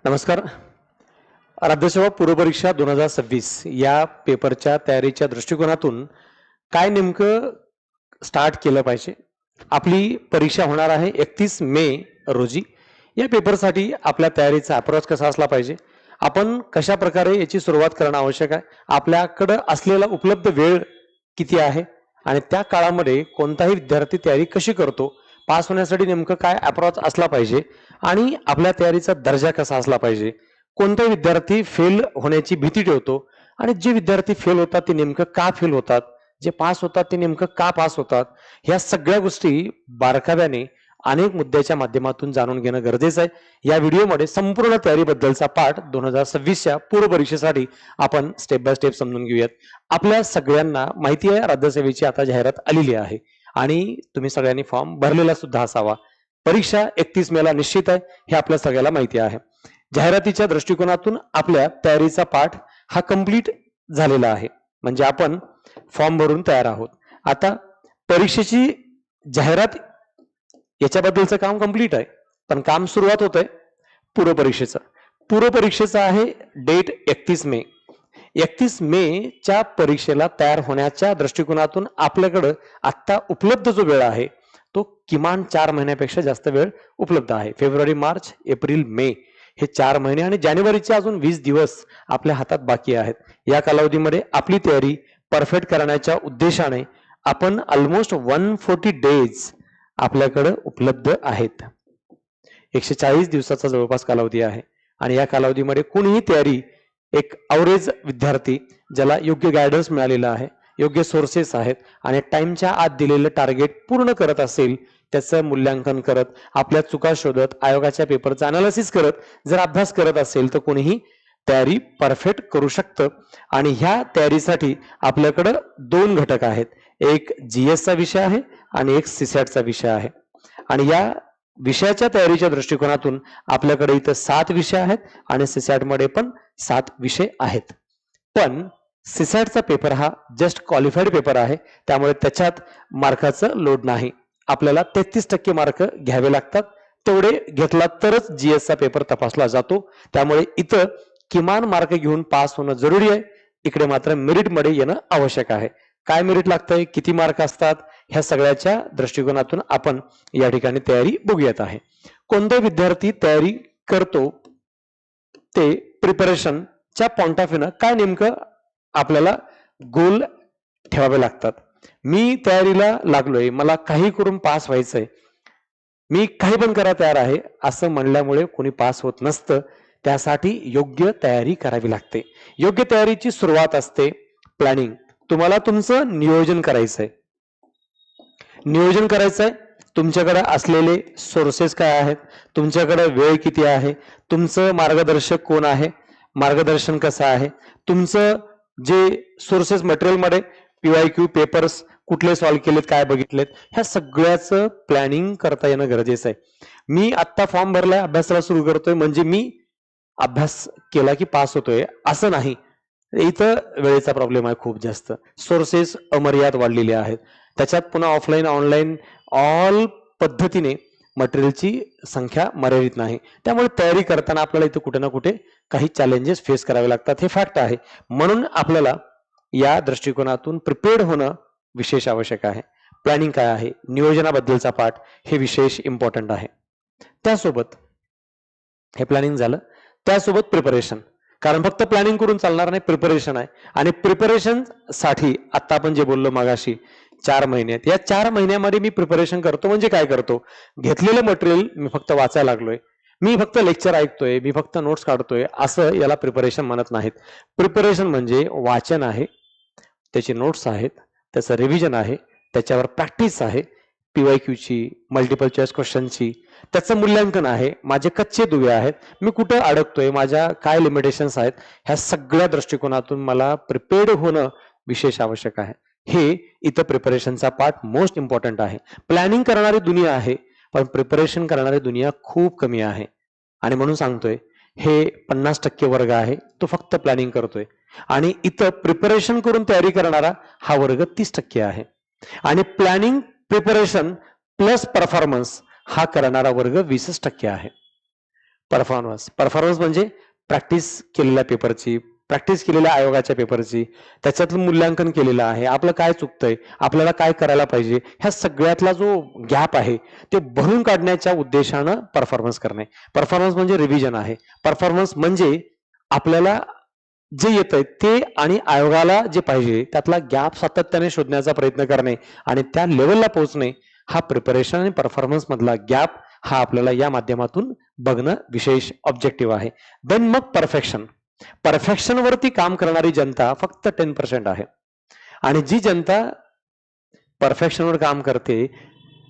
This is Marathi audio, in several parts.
नमस्कार. राज्यसेवा पूर्वपरीक्षा 2026 या पेपरच्या तयारीच्या दृष्टिकोनातून काय नेमकं स्टार्ट केलं पाहिजे? आपली परीक्षा होणार आहे 31 मे रोजी. या पेपरसाठी आपल्या तयारीचा अप्रोच कसा असला पाहिजे? आपण कशा प्रकारे याची सुरुवात करणं आवश्यक आहे? आपल्याकडं असलेला उपलब्ध वेळ किती आहे? आणि त्या काळामध्ये कोणताही विद्यार्थी तयारी कशी करतो? पास होण्यासाठी नेमकं काय अप्रोच असला पाहिजे? आणि आपल्या तयारीचा दर्जा कसा असला पाहिजे? कोणते विद्यार्थी फेल होण्याची भीती ठेवतो आणि जे विद्यार्थी फेल होतात ते नेमकं का फेल होतात, जे पास होतात ते नेमकं का पास होतात, ह्या सगळ्या गोष्टी बारकाव्याने अनेक मुद्द्याच्या माध्यमातून जाणून घेणं गरजेचं आहे. या व्हिडिओमध्ये संपूर्ण तयारीबद्दलचा पाठ 2026च्या पूर्व परीक्षेसाठी आपण स्टेप बाय स्टेप समजून घेऊयात. आपल्या सगळ्यांना माहिती आहे राज्यसेवेची आता जाहिरात आलेली आहे आणि तुम्ही सगळ्यांनी फॉर्म भरलेला सुद्धा असावा. परीक्षा 31 मेला निश्चित आहे हे आपल्या सगळ्याला माहिती आहे. जाहिरातीच्या दृष्टिकोनातून आपल्या तयारीचा पाठ हा कंप्लीट झालेला आहे, म्हणजे आपण फॉर्म भरून तयार आहोत. आता परीक्षेची जाहिरात याच्याबद्दलचं काम कंप्लीट आहे, पण काम सुरुवात होत आहे पूर्वपरीक्षेचं. पूर्वपरीक्षेचं आहे डेट 31 मे. 31 मेच्या परीक्षेला तयार होण्याच्या दृष्टिकोनातून आपल्याकडं आत्ता उपलब्ध जो वेळ आहे तो किमान 4 महिन्यापेक्षा जास्त वेळ उपलब्ध आहे. फेब्रुवारी, मार्च, एप्रिल, मे हे 4 महिने आणि जानेवारीचे अजून 20 दिवस आपल्या हातात बाकी आहेत. या कालावधीमध्ये आपली तयारी परफेक्ट करण्याच्या उद्देशाने आपण ऑलमोस्ट 140 डेज आपल्याकडे उपलब्ध आहेत. 140 दिवसाचा जवळपास कालावधी आहे आणि या कालावधीमध्ये कोणीही तयारी, एक अवरेज विद्यार्थी ज्याला योग्य गायडन्स मिळालेला आहे, योग्य सोर्सेस आहेत आणि टाइमच्या आत दिलेलं टार्गेट पूर्ण करत असेल, त्याचं मूल्यांकन करत, आपल्या चुका शोधत, आयोगाच्या पेपरचं अनालिसिस करत जर अभ्यास करत असेल तर कोणीही तयारी परफेक्ट करू शकतं. आणि ह्या तयारीसाठी आपल्याकडं 2 घटक आहेत. एक जीएसचा विषय आहे आणि एक सीसॅटचा विषय आहे. आणि या विषयाच्या तयारीच्या दृष्टिकोनातून आपल्याकडे इथं 7 विषय आहेत आणि सीसॅट मध्ये पण 7 विषय आहेत. पण सीसॅटचा पेपर हा जस्ट क्वालिफाईड पेपर आहे, त्यामुळे त्याच्यात मार्काचं लोड नाही. आपल्याला 33% मार्क घ्यावे लागतात. तेवढे घेतला तरच जीएसचा पेपर तपासला जातो. त्यामुळे इथं किमान मार्क घेऊन पास होणं जरुरी आहे. इकडे मात्र मेरिटमध्ये येणं आवश्यक आहे. काय मेरिट लागतंय, किती मार्क असतात, ह्या सगळ्याच्या दृष्टिकोनातून आपण या ठिकाणी तयारी बघूयात आहे. कोणता विद्यार्थी तयारी करतो ते प्रिपरेशनच्या पॉइंट ऑफ व्ह्यूनं काय नेमकं आपल्याला गोल ठेवावे लागतात. मी तयारीला लागलोय, मला काही करून पास व्हायचंय, मी काही पण करा तयार आहे असं म्हणल्यामुळे कोणी पास होत नसतं. त्यासाठी योग्य तयारी करावी लागते. योग्य तयारीची सुरुवात असते प्लॅनिंग. तुम्हाला तुमचं नियोजन करायचंय. नियोजन करायचंय, तुमच्याकडे असलेले सोर्सेस काय आहेत, तुमच्याकडे वेळ किती आहे, तुमचं मार्गदर्शक कोण आहे, मार्गदर्शन कसं आहे, तुमचं जे सोर्सेस मटेरियलमध्ये PYQ पेपर्स कुठले सॉल्व्ह केलेत, काय बघितलेत, ह्या सगळ्याचं प्लॅनिंग करता येणं गरजेचं आहे. मी आत्ता फॉर्म भरलाय, अभ्यासाला सुरू करतोय म्हणजे मी अभ्यास केला की पास होतोय असं नाही. इथं वेळेचा प्रॉब्लेम आहे खूप जास्त. सोर्सेस अमर्याद वाढलेले आहेत. त्याच्यात पुन्हा ऑफलाईन, ऑनलाईन ऑल पद्धतीने मटेरियलची संख्या मर्यादित नाही. त्यामुळे तयारी करताना आपल्याला इथं कुठे ना कुठे काही चॅलेंजेस फेस करावे लागतात, हे फॅक्ट आहे. म्हणून आपल्याला या दृष्टिकोनातून प्रिपेअर्ड होणं विशेष आवश्यक आहे. प्लॅनिंग काय आहे, नियोजनाबद्दलचा पाठ हे विशेष इम्पॉर्टंट आहे. त्यासोबत हे प्लॅनिंग झालं, त्यासोबत प्रिपरेशन. कारण फक्त प्लॅनिंग करून चालणार नाही, प्रिपरेशन आहे. आणि प्रिपरेशन साठी आता आपण जे बोललो मागाशी 4 महिने आहेत, या 4 महिन्यामध्ये मी प्रिपरेशन करतो म्हणजे काय करतो, घेतलेलं मटेरियल मी फक्त वाचायला लागलोय, मी फक्त लेक्चर ऐकतोय, मी फक्त नोट्स काढतोय, असं याला प्रिपरेशन म्हणत नाहीत. प्रिपरेशन म्हणजे वाचन आहे, त्याची नोट्स आहेत, त्याचं रिव्हिजन आहे, त्याच्यावर प्रॅक्टिस आहे, PYQची, मल्टिपल चॉईस क्वेश्चनची, त्याचं मूल्यांकन आहे, माझे कच्चे दुवे आहेत, मी कुठं अडकतोय, माझ्या काय लिमिटेशन्स आहेत, ह्या सगळ्या दृष्टिकोनातून मला प्रिपेअर्ड होणं विशेष आवश्यक आहे. हे इथं प्रिपरेशनचा पार्ट मोस्ट इम्पॉर्टंट आहे. प्लॅनिंग करणारी दुनिया आहे, पण प्रिपरेशन करणारी दुनिया खूप कमी आहे. आणि म्हणून सांगतोय, हे 50% वर्ग आहे, तो फक्त प्लॅनिंग करतोय. आणि इथं प्रिपरेशन करून तयारी करणारा हा वर्ग 30% आहे. आणि प्लॅनिंग, प्रिपरेशन प्लस परफॉर्मन्स हा करणारा वर्ग 20% आहे. परफॉर्मन्स म्हणजे प्रॅक्टिस केलेल्या पेपरची, प्रॅक्टिस केलेल्या आयोगाच्या पेपरची, त्याच्यातलं मूल्यांकन केलेलं आहे, आपलं काय चुकतंय, आपल्याला काय करायला पाहिजे, ह्या सगळ्यातला जो गॅप आहे ते भरून काढण्याच्या उद्देशानं परफॉर्मन्स करणे. परफॉर्मन्स म्हणजे रिव्हिजन आहे. परफॉर्मन्स म्हणजे आपल्याला जे येतंय ते आणि आयोगाला जे पाहिजे त्यातला गॅप सातत्याने शोधण्याचा प्रयत्न करणे आणि त्या लेवलला पोहोचणे, हा प्रिपरेशन आणि परफॉर्मन्स मधला गॅप हा आपल्याला या माध्यमातून बघणं विशेष ऑब्जेक्टिव्ह आहे. देन मग परफेक्शन वरती काम करणारी जनता फक्त 10% आहे आणि जी जनता परफेक्शनवर काम करते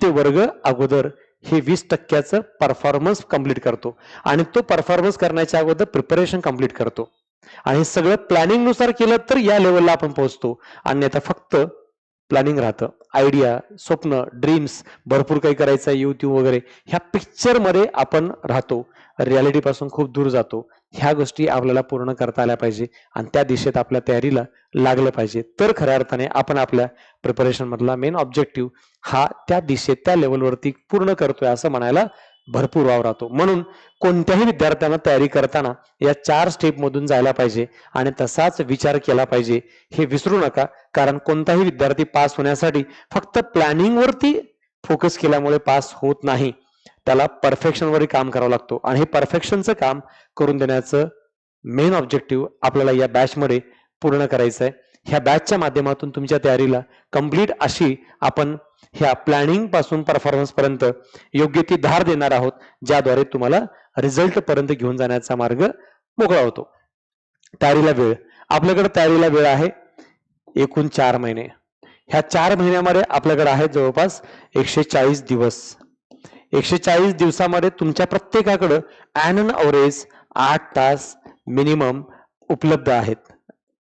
ते वर्ग अगोदर हे 20% परफॉर्मन्स कंप्लीट करतो आणि तो परफॉर्मन्स करण्याच्या अगोदर प्रिपरेशन कंप्लीट करतो आणि सगळं प्लॅनिंग नुसार केलं तर या लेवलला आपण पोहोचतो. अन्यथा फक्त प्लॅनिंग राहतं, आयडिया, स्वप्न, ड्रीम्स, भरपूर काही करायचं युट्यूब वगैरे, ह्या पिक्चर मध्ये आपण राहतो, रियालिटी पासून खूप दूर जातो. ह्या गोष्टी आपल्याला पूर्ण करता आल्या पाहिजे आणि त्या दिशेत आपल्या तयारीला लागलं पाहिजे, तर खऱ्या अर्थाने आपण आपल्या प्रिपरेशन मधला मेन ऑब्जेक्टिव्ह हा त्या दिशेत त्या लेवलवरती पूर्ण करतोय असं म्हणायला भरपूर वाव राहतो. म्हणून कोणत्याही विद्यार्थ्यांना तयारी करताना या 4 स्टेप मधून जायला पाहिजे आणि तसाच विचार केला पाहिजे, हे विसरू नका. कारण कोणताही विद्यार्थी पास होण्यासाठी फक्त प्लॅनिंग वरती फोकस केल्यामुळे पास होत नाही, त्याला परफेक्शनवर काम करावं लागतो आणि हे परफेक्शनचं काम करून देण्याचं मेन ऑब्जेक्टिव्ह आपल्याला या बॅचमध्ये पूर्ण करायचं आहे. ह्या बॅचच्या माध्यमातून तुमच्या तयारीला कंप्लीट अशी आपण ह्या प्लॅनिंग पासून परफॉर्मन्स पर्यंत योग्य ती धार देणार आहोत, ज्याद्वारे तुम्हाला रिझल्ट पर्यंत घेऊन जाण्याचा मार्ग मोकळा होतो. तयारीला वेळ, आपल्याकडे तयारीला वेळ आहे एकूण 4 महिने. ह्या 4 महिन्यामध्ये आपल्याकडे आहेत जवळपास 140 दिवस. 140 दिवसामध्ये तुमच्या प्रत्येकाकडे ॲन अन अवरेज 8 तास मिनिमम उपलब्ध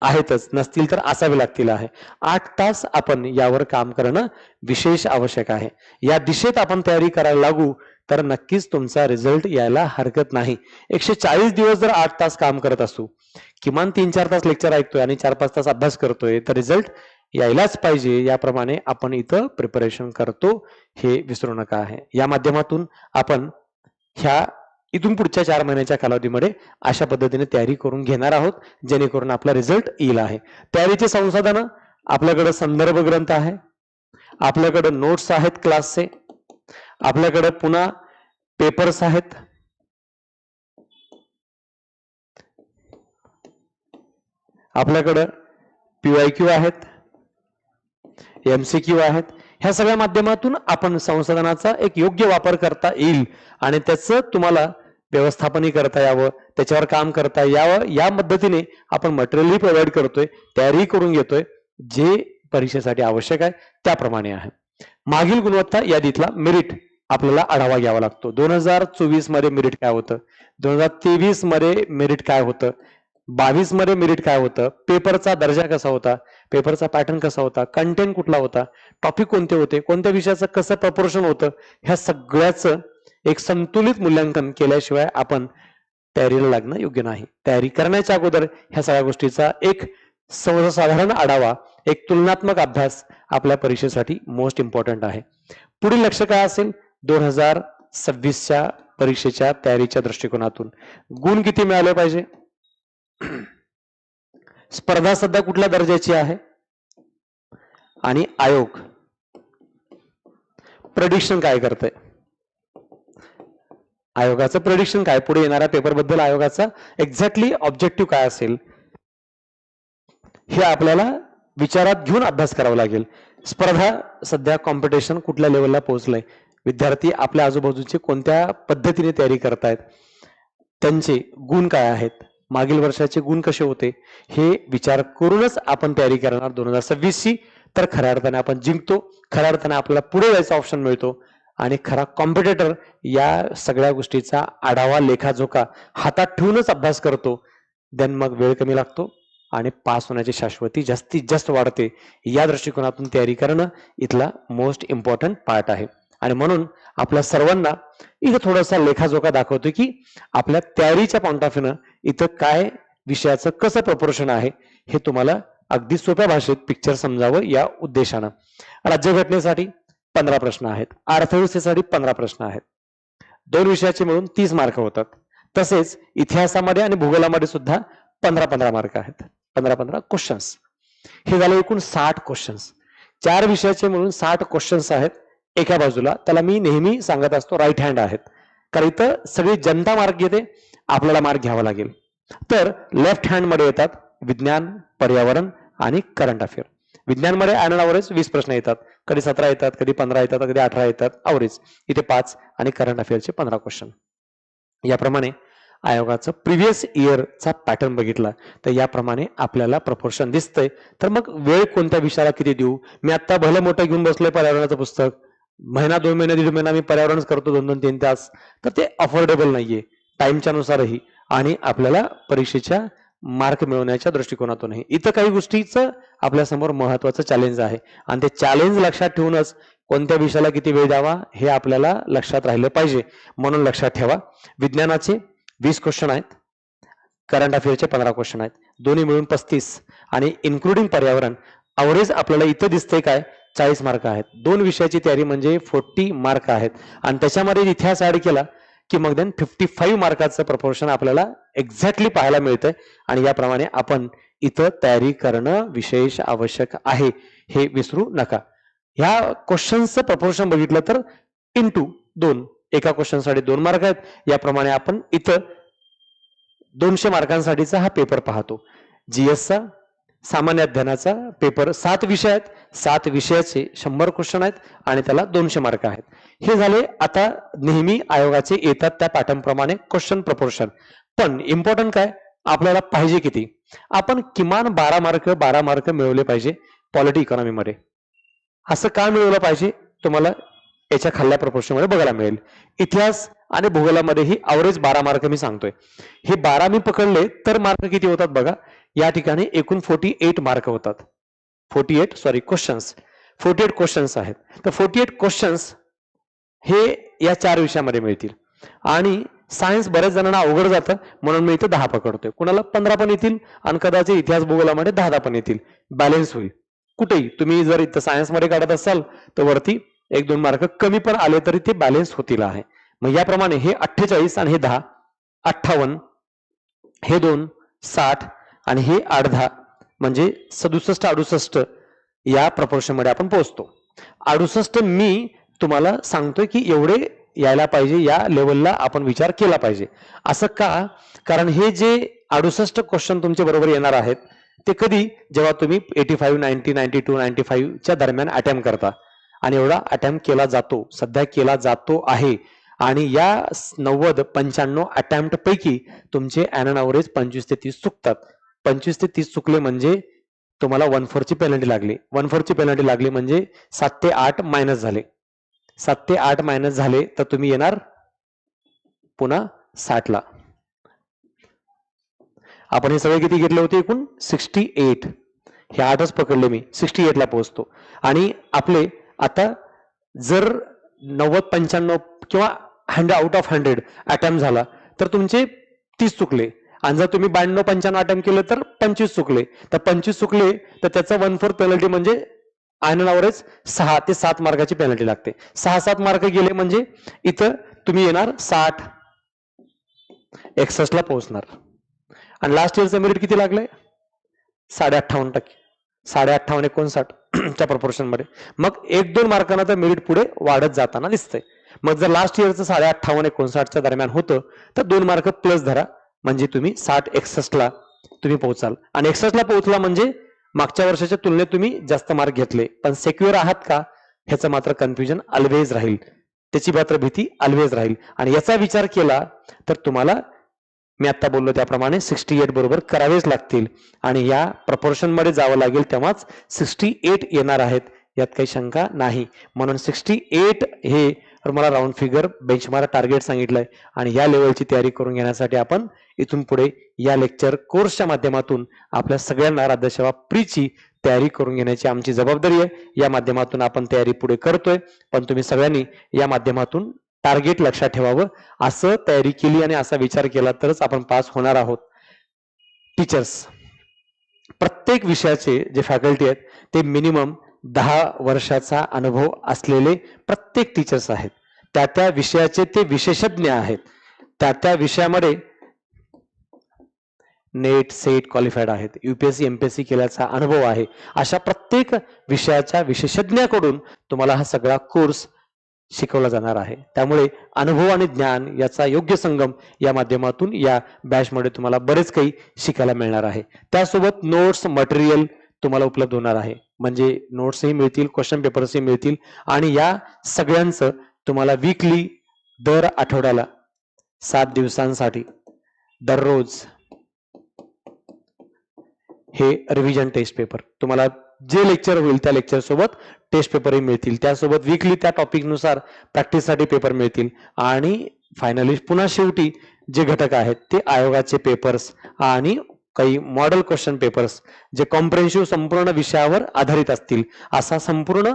आहेतच, नसतील तर असावे लागतील आहे. 8 तास आपण यावर काम करणं विशेष आवश्यक आहे. या दिशेत आपण तयारी करायला लागू तर नक्कीच तुमचा रिझल्ट यायला हरकत नाही. 140 दिवस जर 8 तास काम करत असू, किमान 3-4 तास लेक्चर ऐकतोय आणि 4-5 तास अभ्यास करतोय, तर रिझल्ट यायलाच पाहिजे. याप्रमाणे आपण इथं प्रिपरेशन करतो, हे विसरू नका आहे. या माध्यमातून आपण ह्या इथून पुढच्या 4 महिन्याच्या कालावधीमध्ये अशा पद्धतीने तयारी करून घेणार आहोत, जेणेकरून आपला रिझल्ट येईल आहे. तयारीचे संसाधनं, आपल्याकडे संदर्भ ग्रंथ आहे, आपल्याकडे नोट्स आहेत क्लासचे, आपल्याकडे पुन्हा पेपर्स आहेत, आपल्याकडे PYQ आहेत, MCQ आहेत. ह्या सगळ्या माध्यमातून आपण संसाधनाचा एक योग्य वापर करता येईल आणि त्याचं तुम्हाला व्यवस्थापनही करता यावं, त्याच्यावर काम करता यावं, या पद्धतीने आपण मटेरियलही प्रोव्हाइड करतोय, तयारी करून घेतोय, जे परीक्षेसाठी आवश्यक आहे त्याप्रमाणे आहे. मागील गुणवत्ता यादीतला मेरिट आपल्याला आढावा घ्यावा लागतो. 2024 मध्ये मेरिट काय होतं, 2023 मध्ये मेरिट काय होतं, 22 मध्ये मेरिट काय होतं, पेपरचा दर्जा कसा होता, पेपरचा पॅटर्न कसा होता, कंटेंट कुठला होता, टॉपिक कोणते होते, कोणत्या विषयाचं कसं प्रपोर्शन होतं, ह्या सगळ्याचं एक संतुलित मूल्यांकन केल्याशिवाय आपण तयारीला लागणं योग्य नाही. तयारी करण्याच्या अगोदर ह्या सगळ्या गोष्टीचा एक सर्वसाधारण आढावा, एक तुलनात्मक अभ्यास आपल्या परीक्षेसाठी मोस्ट इम्पॉर्टंट आहे. पुढील लक्ष काय असेल, 2026च्या परीक्षेच्या तयारीच्या दृष्टिकोनातून गुण किती मिळाले पाहिजे, स्पर्धा सध्या कुठल्या दर्जाची आहे आणि आयोग प्रेडिक्शन काय करतंय, आयोगाचं प्रेडिक्शन काय, पुढे येणाऱ्या पेपर बद्दल आयोगाचा एक्झॅक्टली ऑब्जेक्टिव्ह काय असेल, हे आपल्याला विचारात घेऊन अभ्यास करावा लागेल. स्पर्धा सध्या कॉम्पिटिशन कुठल्या लेवलला पोहोचलंय, विद्यार्थी आपल्या आजूबाजूचे कोणत्या पद्धतीने तयारी करतायत, त्यांचे गुण काय आहेत, मागील वर्षाचे गुण कसे होते, हे विचार करूनच आपण तयारी करणार 2026ची. तर खऱ्या अर्थाने आपण जिंकतो, खऱ्या अर्थाने आपल्याला पुढे जायचा ऑप्शन मिळतो आणि खरा कॉम्पिटिटर या सगळ्या गोष्टीचा आढावा लेखाजोखा हातात ठेवूनच अभ्यास करतो. देन मग वेळ कमी लागतो आणि पास होण्याची शाश्वती जास्तीत जास्त वाढते. या दृष्टिकोनातून तयारी करणं इथला मोस्ट इम्पॉर्टंट पार्ट आहे आणि म्हणून आपल्या सर्वांना इथं थोडासा लेखाजोखा दाखवतो की आपल्या तयारीच्या पॉइंट ऑफ व्ह्यूनं इथं काय विषयाचं कसं प्रपोर्शन आहे, हे तुम्हाला अगदी सोप्या भाषेत पिक्चर समजावं या उद्देशानं. राज्यघटनेसाठी 15 प्रश्न आहेत, अर्थव्यवस्थेसाठी 15 प्रश्न आहेत, 2 विषयाचे मिळून 30 मार्क होतात. तसेच इतिहासामध्ये आणि भूगोलामध्ये सुद्धा 15-15 मार्क आहेत. 15-15 क्वेश्चन्स. हे झाले एकूण 60 क्वेश्चन्स. 4 विषयाचे मिळून 60 क्वेश्चन्स आहेत एका बाजूला. त्याला मी नेहमी सांगत असतो राईट हँड आहेत, कारण इथं सगळी जनता मार्क घेते, आपल्याला मार्क घ्यावा लागेल. तर लेफ्ट हँड मध्ये येतात विज्ञान, पर्यावरण आणि करंट अफेअर. विज्ञानमध्ये ऑन ॲव्हरेज 20 प्रश्न येतात, कधी 17 येतात, कधी 15 येतात, कधी 18 येतात ॲव्हरेज. इथे 5 आणि करंट अफेअरचे 15 क्वेश्चन. याप्रमाणे आयोगाचं प्रिव्हियस इयरचा पॅटर्न बघितला तर याप्रमाणे आपल्याला प्रपोर्शन दिसतंय. तर मग वेळ कोणत्या विषयाला किती देऊ? मी आता भलं मोठं घेऊन बसलोय पर्यावरणाचं पुस्तक, महिना 2 महिने 1.5 महिना मी पर्यावरणच करतो 2-2-3 तास, तर ते अफोर्डेबल नाहीये टाइमच्या नुसारही आणि आपल्याला परीक्षेच्या मार्क मिळवण्याच्या दृष्टिकोनातूनही. इथं काही गोष्टीचं आपल्यासमोर महत्वाचं चॅलेंज आहे आणि ते चॅलेंज लक्षात ठेवूनच कोणत्या विषयाला किती वेळ द्यावा हे आपल्याला लक्षात राहिलं पाहिजे. म्हणून लक्षात ठेवा, विज्ञानाचे 20 क्वेश्चन आहेत, करंट अफेअरचे 15 क्वेश्चन आहेत, दोन्ही मिळून 35 आणि इन्क्लुडिंग पर्यावरण ॲव्हरेज आपल्याला इथं दिसतंय काय 40 मार्क आहेत. 2 विषयाची तयारी म्हणजे 40 मार्क आहेत आणि त्याच्यामध्ये इतिहास ऍड केला की मग देन 55 मार्काचं प्रपोर्शन आपल्याला एक्झॅक्टली पाहायला मिळतंय. आणि याप्रमाणे आपण इथं तयारी करणं विशेष आवश्यक आहे, हे विसरू नका. ह्या क्वेश्चन्सचं प्रपोर्शन बघितलं तर इंटू 2, एका क्वेश्चनसाठी 2 मार्क आहेत. याप्रमाणे आपण इथं 200 मार्कांसाठीचा हा पेपर पाहतो. जीएसचा सामान्य अध्ययनाचा पेपर 7 विषय आहेत, 7 विषयाचे 100 क्वेश्चन आहेत आणि त्याला 200 मार्क आहेत. हे झाले आता नेहमी आयोगाचे येतात त्या पॅटर्न प्रमाणे क्वेश्चन प्रपोर्शन. पण इम्पॉर्टंट काय, आपल्याला पाहिजे किती? आपण किमान 12 मार्क मिळवले पाहिजे पॉलिटी इकॉनॉमीमध्ये. असं का मिळवलं पाहिजे तुम्हाला याच्या खाल्ल्या प्रपोर्शनमध्ये बघायला मिळेल. इतिहास आणि भूगोलामध्येही ॲव्हरेज 12 मार्क मी सांगतोय. हे 12 मी पकडले तर मार्क किती होतात बघा. या ठिकाणी एकूण 48 मार्क होतात. 48 क्वेश्चन्स आहेत. तर 48 क्वेश्चन्स हे या 4 विषयामध्ये मिळतील. आणि सायन्स बऱ्याच जणांना अवघड जातं म्हणून मी इथं 10 पकडतोय. कुणाला 15 पण येतील आणि कदाचित इतिहास भूगोलामध्ये 10 पण येतील. बॅलेन्स होईल. कुठेही तुम्ही जर इथं सायन्समध्ये काढत असाल तर वरती 1-2 मार्क कमी पण आले तरी ते बॅलेन्स होतील आहे. मग याप्रमाणे हे 48 आणि हे 10, 58, हे 2, 60 आणि हे 8-10 म्हणजे 67-68 या प्रपोर्शन मध्ये आपण पोहोचतो. 68 मी तुम्हाला सांगतोय की एवढे यायला पाहिजे, या लेवलला आपण विचार केला पाहिजे. असं का? कारण हे जे 68 क्वेश्चन तुमच्या बरोबर येणार आहेत ते कधी, जेव्हा तुम्ही 85, 90, 92, 95 दरम्यान अटेम्प्ट करता आणि एवढा अटेम्प्ट केला जातो, सध्या केला जातो आहे. आणि या 90-95 अटेम्प्ट पैकी तुमचे ॲन ॲव्हरेज 25 ते 30 चुकतात. 25 ते 30 चुकले म्हणजे तुम्हाला 1/4 ची पेनल्टी लागली. 1/4 ची पेनल्टी लागली म्हणजे 7 ते 8 मायनस झाले. 7 ते 8 मायनस झाले तर तुम्ही येणार पुन्हा 60 ला. आपण हे सगळे किती घेतले होते एकूण 68. हे 8च पकडले मी, 68 ला पोहोचतो. आणि आपले आता जर 90-95 किंवा 100 आउट ऑफ 100 अटेम्प्ट झाला तर तुमचे 30 चुकले. आणि जर तुम्ही 92-95 अटेम्प्ट केलं तर 25 चुकले. तर 25 चुकले तर त्याचा 1/4 पेनल्टी म्हणजे ॲन ॲव्हरेज 6 ते 7 मार्काची पेनल्टी लागते. 6-7 मार्क गेले म्हणजे इथं तुम्ही येणार 60, 61 ला पोहोचणार. आणि लास्ट इयरचं मेरिट किती लागलंय? 58%. 58-59 च्या प्रपोर्शन मध्ये. मग 1-2 मार्कांना तर मेरिट पुढे वाढत जाताना दिसतंय. मग जर लास्ट इयरचं 58-59 दरम्यान होतं तर 2 मार्क प्लस धरा म्हणजे तुम्ही 60-61 ला तुम्ही पोहोचाल. आणि 61 ला पोहोचला म्हणजे मागच्या वर्षाच्या तुलनेत तुम्ही जास्त मार्क घेतले, पण सेक्युअर आहात का ह्याचं मात्र कन्फ्युजन ऑलवेज राहील, त्याची मात्र भीती ऑलवेज राहील. आणि याचा विचार केला तर तुम्हाला मी आता बोललो त्याप्रमाणे 68 बरोबर करावेच लागतील आणि या प्रपोर्शन मध्ये जावं लागेल तेव्हाच 68 येणार आहेत, यात काही शंका नाही. म्हणून 68 हे मला राऊंड फिगर बेंचमार्क टार्गेट सांगितलंय आणि या लेवलची तयारी करून घेण्यासाठी आपण इथून पुढे या लेक्चर कोर्सच्या माध्यमातून आपल्या सगळ्यांना राज्यसेवा प्रीची तयारी करून घेण्याची आमची जबाबदारी आहे. या माध्यमातून आपण तयारी पुढे करतोय, पण तुम्ही सगळ्यांनी या माध्यमातून टार्गेट लक्षात ठेवावं. असं तयारी केली आणि असा विचार केला तरच आपण पास होणार आहोत. टीचर्स, प्रत्येक विषयाचे जे फॅकल्टी आहेत ते मिनिमम 10 वर्षाचा अनुभव असलेले प्रत्येक टीचर्स आहेत. त्या विषयाचे ते विशेषज्ञ आहेत. त्या विषयामध्ये नेट सेट क्वालिफाईड आहेत, युपीएससी एमपीएससी केल्याचा अनुभव आहे, अशा प्रत्येक विषयाच्या विशेषज्ञाकडून तुम्हाला हा सगळा कोर्स शिकवला जाणार आहे. त्यामुळे अनुभव आणि ज्ञान याचा योग्य संगम या माध्यमातून या बॅचमध्ये तुम्हाला बरेच काही शिकायला मिळणार आहे. त्यासोबत नोट्स मटेरियल तुम्हाला उपलब्ध होणार आहे. म्हणजे नोट्सही मिळतील, क्वेश्चन पेपर्सही मिळतील आणि या सगळ्यांचं तुम्हाला वीकली दर आठवड्याला 7 दिवसांसाठी दररोज हे रिव्हिजन टेस्ट पेपर तुम्हाला जे लेक्चर होईल त्या लेक्चर सोबत टेस्ट पेपरही मिळतील. त्यासोबत वीकली त्या टॉपिक नुसार प्रॅक्टिससाठी पेपर मिळतील आणि फायनली पुन्हा शेवटी जे घटक आहेत ते आयोगाचे पेपर्स आणि काही मॉडेल क्वेश्चन पेपर्स जे कॉम्प्रेहेन्सिव्ह संपूर्ण विषयावर आधारित असतील असा संपूर्ण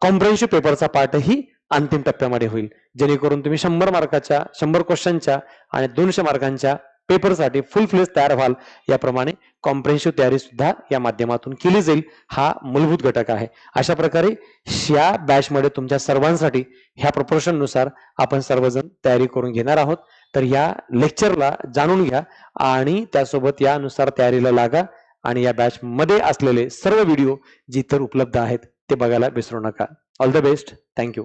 कॉम्प्रेहेन्सिव्ह पेपरचा पार्टही अंतिम टप्प्यामध्ये होईल, जेणेकरून तुम्ही 100 मार्काच्या 100 क्वेश्चनच्या आणि 200 मार्कांच्या पेपरसाठी फुल फ्लेज तयार व्हाल. याप्रमाणे कॉम्प्रेहेन्सिव्ह तयारी सुद्धा या माध्यमातून केली जाईल. हा मूलभूत घटक आहे. अशा प्रकारे या बॅचमध्ये तुमच्या सर्वांसाठी ह्या प्रपोर्शन नुसार आपण सर्वजण तयारी करून घेणार आहोत. तर या लेक्चरला जाणून घ्या आणि त्यासोबत यानुसार तयारीला लागा आणि या बॅच मध्ये असलेले सर्व व्हिडिओ जी तर उपलब्ध आहेत ते बघायला विसरू नका. All the best. थँक्यू.